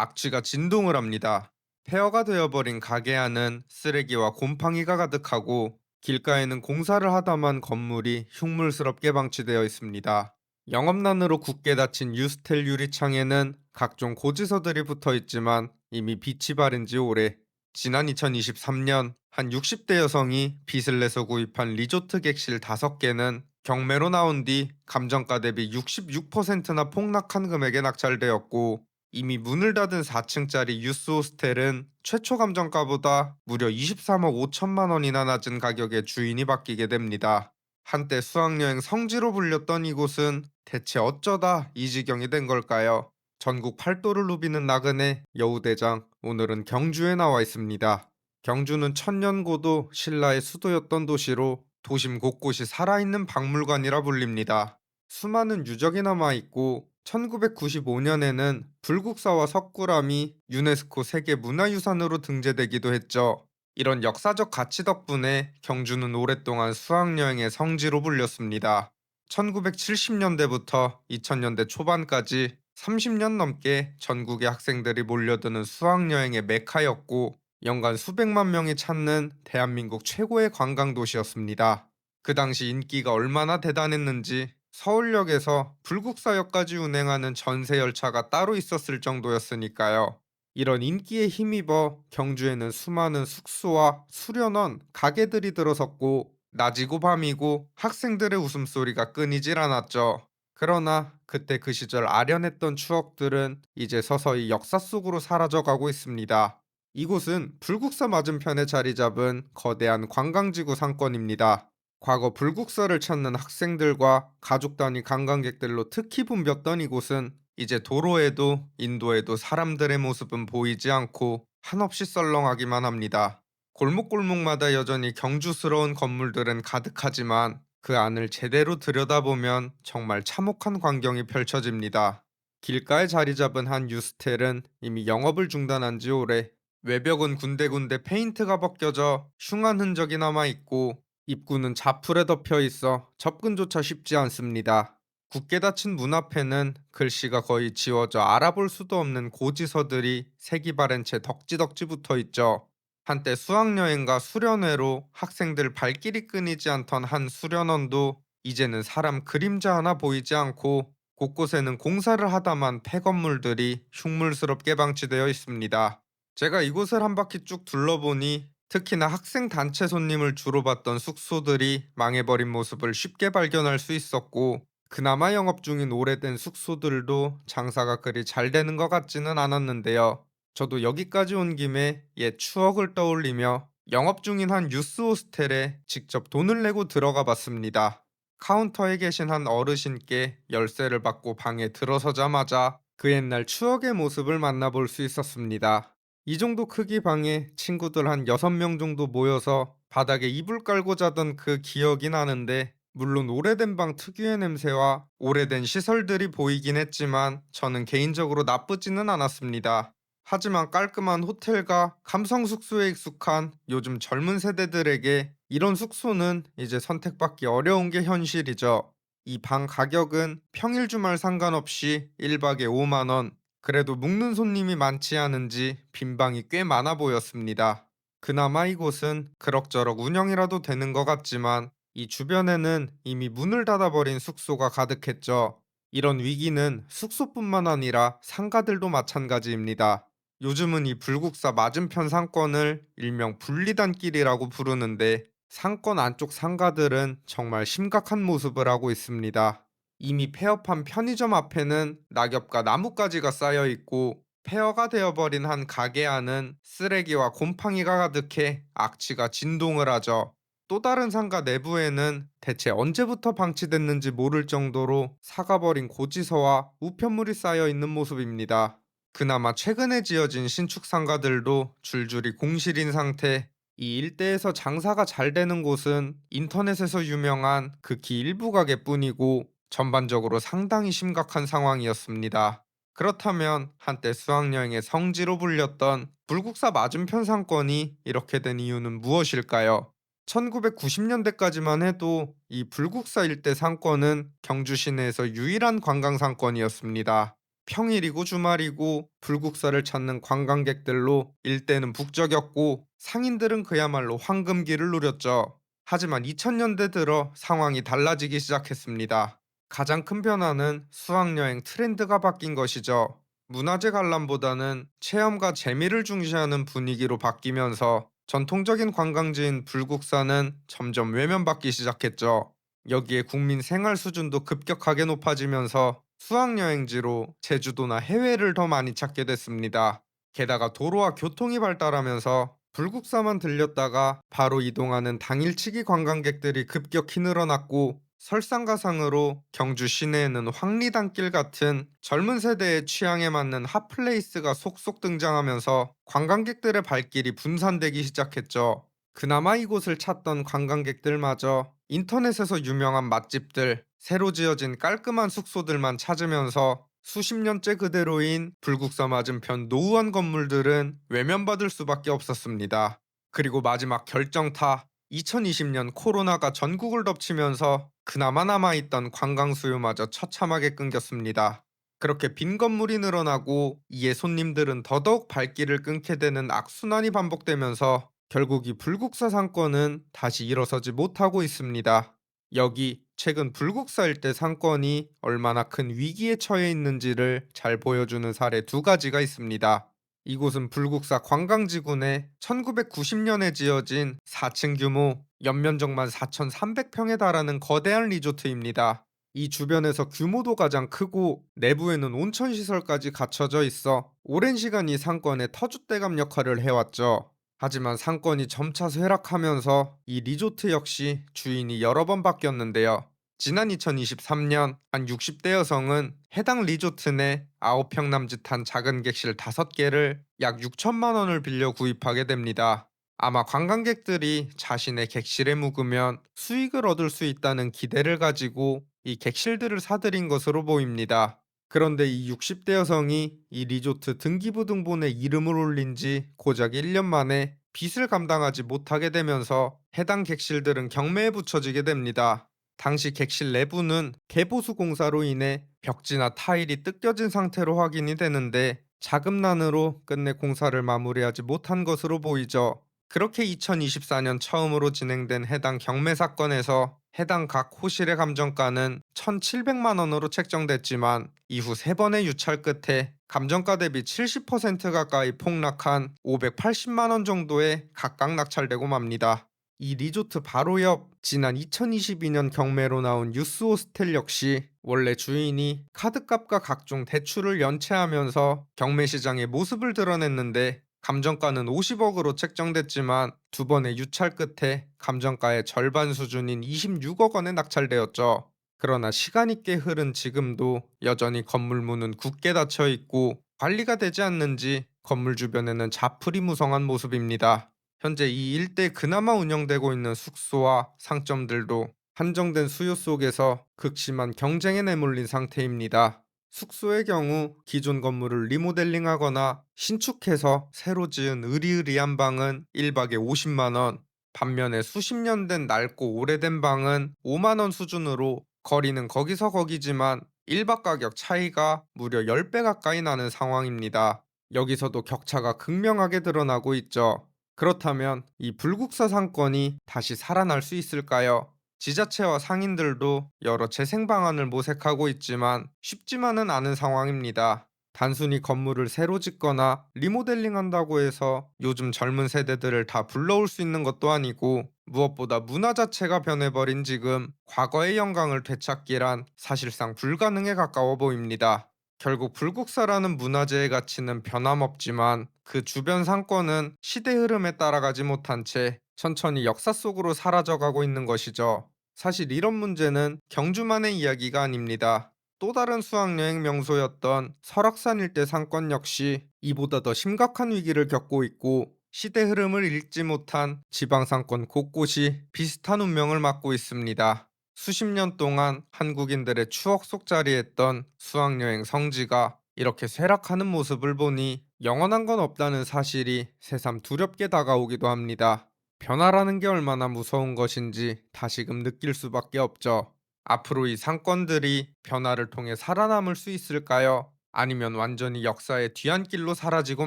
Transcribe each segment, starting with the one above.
악취가 진동을 합니다. 폐허가 되어버린 가게 안은 쓰레기와 곰팡이가 가득하고 길가에는 공사를 하다만 건물이 흉물스럽게 방치되어 있습니다. 영업난으로 굳게 닫힌 유스텔 유리창에는 각종 고지서들이 붙어 있지만 이미 빛이 바른 지 오래. 지난 2023년 한 60대 여성이 빚을 내서 구입한 리조트 객실 5개는 경매로 나온 뒤 감정가 대비 66%나 폭락한 금액에 낙찰되었고, 이미 문을 닫은 4층짜리 유스 호스텔은 최초 감정가보다 무려 23억 5천만 원이나 낮은 가격에 주인이 바뀌게 됩니다. 한때 수학여행 성지로 불렸던 이곳은 대체 어쩌다 이 지경이 된 걸까요? 전국 팔도를 누비는 나그네 여우대장, 오늘은 경주에 나와 있습니다. 경주는 천년고도 신라의 수도였던 도시로 도심 곳곳이 살아있는 박물관이라 불립니다. 수많은 유적이 남아있고 1995년에는 불국사와 석굴암이 유네스코 세계문화유산으로 등재되기도 했죠. 이런 역사적 가치 덕분에 경주는 오랫동안 수학여행의 성지로 불렸습니다. 1970년대부터 2000년대 초반까지 30년 넘게 전국의 학생들이 몰려드는 수학여행의 메카였고, 연간 수백만 명이 찾는 대한민국 최고의 관광도시였습니다. 그 당시 인기가 얼마나 대단했는지 서울역에서 불국사역까지 운행하는 전세열차가 따로 있었을 정도였으니까요. 이런 인기에 힘입어 경주에는 수많은 숙소와 수련원, 가게들이 들어섰고, 낮이고 밤이고 학생들의 웃음소리가 끊이질 않았죠. 그러나 그때 그 시절 아련했던 추억들은 이제 서서히 역사 속으로 사라져가고 있습니다. 이곳은 불국사 맞은편에 자리 잡은 거대한 관광지구 상권입니다. 과거 불국사를 찾는 학생들과 가족 단위 관광객들로 특히 붐볐던 이곳은 이제 도로에도 인도에도 사람들의 모습은 보이지 않고 한없이 썰렁하기만 합니다. 골목골목마다 여전히 경주스러운 건물들은 가득하지만 그 안을 제대로 들여다보면 정말 참혹한 광경이 펼쳐집니다. 길가에 자리 잡은 한 유스텔은 이미 영업을 중단한 지 오래. 외벽은 군데군데 페인트가 벗겨져 흉한 흔적이 남아있고, 입구는 자풀에 덮여 있어 접근조차 쉽지 않습니다. 굳게 닫힌 문 앞에는 글씨가 거의 지워져 알아볼 수도 없는 고지서들이 색이 바랜 채 덕지덕지 붙어 있죠. 한때 수학여행과 수련회로 학생들 발길이 끊이지 않던 한 수련원도 이제는 사람 그림자 하나 보이지 않고, 곳곳에는 공사를 하다만 폐건물들이 흉물스럽게 방치되어 있습니다. 제가 이곳을 한 바퀴 쭉 둘러보니 특히나 학생 단체 손님을 주로 받던 숙소들이 망해버린 모습을 쉽게 발견할 수 있었고, 그나마 영업 중인 오래된 숙소들도 장사가 그리 잘 되는 것 같지는 않았는데요. 저도 여기까지 온 김에 옛 추억을 떠올리며 영업 중인 한 유스 호스텔에 직접 돈을 내고 들어가 봤습니다. 카운터에 계신 한 어르신께 열쇠를 받고 방에 들어서자마자 그 옛날 추억의 모습을 만나볼 수 있었습니다. 이 정도 크기 방에 친구들 한 6명 정도 모여서 바닥에 이불 깔고 자던 그 기억이 나는데, 물론 오래된 방 특유의 냄새와 오래된 시설들이 보이긴 했지만 저는 개인적으로 나쁘지는 않았습니다. 하지만 깔끔한 호텔과 감성 숙소에 익숙한 요즘 젊은 세대들에게 이런 숙소는 이제 선택받기 어려운 게 현실이죠. 이 방 가격은 평일 주말 상관없이 1박에 5만 원. 그래도 묵는 손님이 많지 않은지 빈 방이 꽤 많아 보였습니다. 그나마 이곳은 그럭저럭 운영이라도 되는 것 같지만 이 주변에는 이미 문을 닫아버린 숙소가 가득했죠. 이런 위기는 숙소뿐만 아니라 상가들도 마찬가지입니다. 요즘은 이 불국사 맞은편 상권을 일명 분리단길이라고 부르는데, 상권 안쪽 상가들은 정말 심각한 모습을 하고 있습니다. 이미 폐업한 편의점 앞에는 낙엽과 나뭇가지가 쌓여 있고, 폐허가 되어버린 한 가게 안은 쓰레기와 곰팡이가 가득해 악취가 진동을 하죠. 또 다른 상가 내부에는 대체 언제부터 방치됐는지 모를 정도로 사가버린 고지서와 우편물이 쌓여 있는 모습입니다. 그나마 최근에 지어진 신축 상가들도 줄줄이 공실인 상태. 이 일대에서 장사가 잘 되는 곳은 인터넷에서 유명한 극히 일부 가게뿐이고 전반적으로 상당히 심각한 상황이었습니다. 그렇다면 한때 수학여행의 성지로 불렸던 불국사 맞은편 상권이 이렇게 된 이유는 무엇일까요? 1990년대까지만 해도 이 불국사 일대 상권은 경주 시내에서 유일한 관광 상권이었습니다. 평일이고 주말이고 불국사를 찾는 관광객들로 일대는 북적였고 상인들은 그야말로 황금기를 누렸죠. 하지만 2000년대 들어 상황이 달라지기 시작했습니다. 가장 큰 변화는 수학여행 트렌드가 바뀐 것이죠. 문화재 관람보다는 체험과 재미를 중시하는 분위기로 바뀌면서 전통적인 관광지인 불국사는 점점 외면받기 시작했죠. 여기에 국민 생활 수준도 급격하게 높아지면서 수학여행지로 제주도나 해외를 더 많이 찾게 됐습니다. 게다가 도로와 교통이 발달하면서 불국사만 들렸다가 바로 이동하는 당일치기 관광객들이 급격히 늘어났고, 설상가상으로 경주 시내에는 황리단길 같은 젊은 세대의 취향에 맞는 핫플레이스가 속속 등장하면서 관광객들의 발길이 분산되기 시작했죠. 그나마 이곳을 찾던 관광객들마저 인터넷에서 유명한 맛집들, 새로 지어진 깔끔한 숙소들만 찾으면서 수십 년째 그대로인 불국사 맞은편 노후한 건물들은 외면받을 수밖에 없었습니다. 그리고 마지막 결정타, 2020년 코로나가 전국을 덮치면서 그나마 남아있던 관광 수요마저 처참하게 끊겼습니다. 그렇게 빈 건물이 늘어나고 이에 손님들은 더더욱 발길을 끊게 되는 악순환이 반복되면서 결국 이 불국사 상권은 다시 일어서지 못하고 있습니다. 여기 최근 불국사 일대 상권이 얼마나 큰 위기에 처해 있는지를 잘 보여주는 사례 두 가지가 있습니다. 이곳은 불국사 관광지구내 1990년에 지어진 4층 규모, 연면적만 4,300평에 달하는 거대한 리조트입니다. 이 주변에서 규모도 가장 크고 내부에는 온천 시설까지 갖춰져 있어 오랜 시간 이 상권의 터줏대감 역할을 해왔죠. 하지만 상권이 점차 쇠락하면서 이 리조트 역시 주인이 여러 번 바뀌었는데요. 지난 2023년 한 60대 여성은 해당 리조트 내 9평 남짓한 작은 객실 5개를 약 6천만 원을 빌려 구입하게 됩니다. 아마 관광객들이 자신의 객실에 묵으면 수익을 얻을 수 있다는 기대를 가지고 이 객실들을 사들인 것으로 보입니다. 그런데 이 60대 여성이 이 리조트 등기부등본에 이름을 올린 지 고작 1년 만에 빚을 감당하지 못하게 되면서 해당 객실들은 경매에 붙여지게 됩니다. 당시 객실 내부는 개보수 공사로 인해 벽지나 타일이 뜯겨진 상태로 확인이 되는데 자금난으로 끝내 공사를 마무리하지 못한 것으로 보이죠. 그렇게 2024년 처음으로 진행된 해당 경매 사건에서 해당 각 호실의 감정가는 1,700만 원으로 책정됐지만 이후 3번의 유찰 끝에 감정가 대비 70% 가까이 폭락한 580만 원 정도에 각각 낙찰되고 맙니다. 이 리조트 바로 옆 지난 2022년 경매로 나온 유스 호스텔 역시 원래 주인이 카드값과 각종 대출을 연체하면서 경매 시장의 모습을 드러냈는데 감정가는 50억으로 책정됐지만 두 번의 유찰 끝에 감정가의 절반 수준인 26억 원에 낙찰되었죠. 그러나 시간이 꽤 흐른 지금도 여전히 건물 문은 굳게 닫혀 있고 관리가 되지 않는지 건물 주변에는 자풀이 무성한 모습입니다. 현재 이 일대 그나마 운영되고 있는 숙소와 상점들도 한정된 수요 속에서 극심한 경쟁에 내몰린 상태입니다. 숙소의 경우 기존 건물을 리모델링하거나 신축해서 새로 지은 으리으리한 방은 1박에 50만 원, 반면에 수십 년 된 낡고 오래된 방은 5만 원 수준으로 거리는 거기서 거기지만 1박 가격 차이가 무려 10배 가까이 나는 상황입니다. 여기서도 격차가 극명하게 드러나고 있죠. 그렇다면 이 불국사 상권이 다시 살아날 수 있을까요? 지자체와 상인들도 여러 재생 방안을 모색하고 있지만 쉽지만은 않은 상황입니다. 단순히 건물을 새로 짓거나 리모델링 한다고 해서 요즘 젊은 세대들을 다 불러올 수 있는 것도 아니고, 무엇보다 문화 자체가 변해버린 지금 과거의 영광을 되찾기란 사실상 불가능에 가까워 보입니다. 결국 불국사라는 문화재의 가치는 변함없지만 그 주변 상권은 시대 흐름에 따라가지 못한 채 천천히 역사 속으로 사라져가고 있는 것이죠. 사실 이런 문제는 경주만의 이야기가 아닙니다. 또 다른 수학여행 명소였던 설악산 일대 상권 역시 이보다 더 심각한 위기를 겪고 있고, 시대 흐름을 읽지 못한 지방 상권 곳곳이 비슷한 운명을 맞고 있습니다. 수십 년 동안 한국인들의 추억 속 자리했던 수학여행 성지가 이렇게 쇠락하는 모습을 보니 영원한 건 없다는 사실이 새삼 두렵게 다가오기도 합니다. 변화라는 게 얼마나 무서운 것인지 다시금 느낄 수밖에 없죠. 앞으로 이 상권들이 변화를 통해 살아남을 수 있을까요? 아니면 완전히 역사의 뒤안길로 사라지고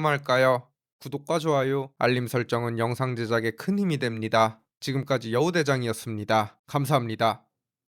말까요? 구독과 좋아요, 알림 설정은 영상 제작에 큰 힘이 됩니다. 지금까지 여우대장이었습니다. 감사합니다.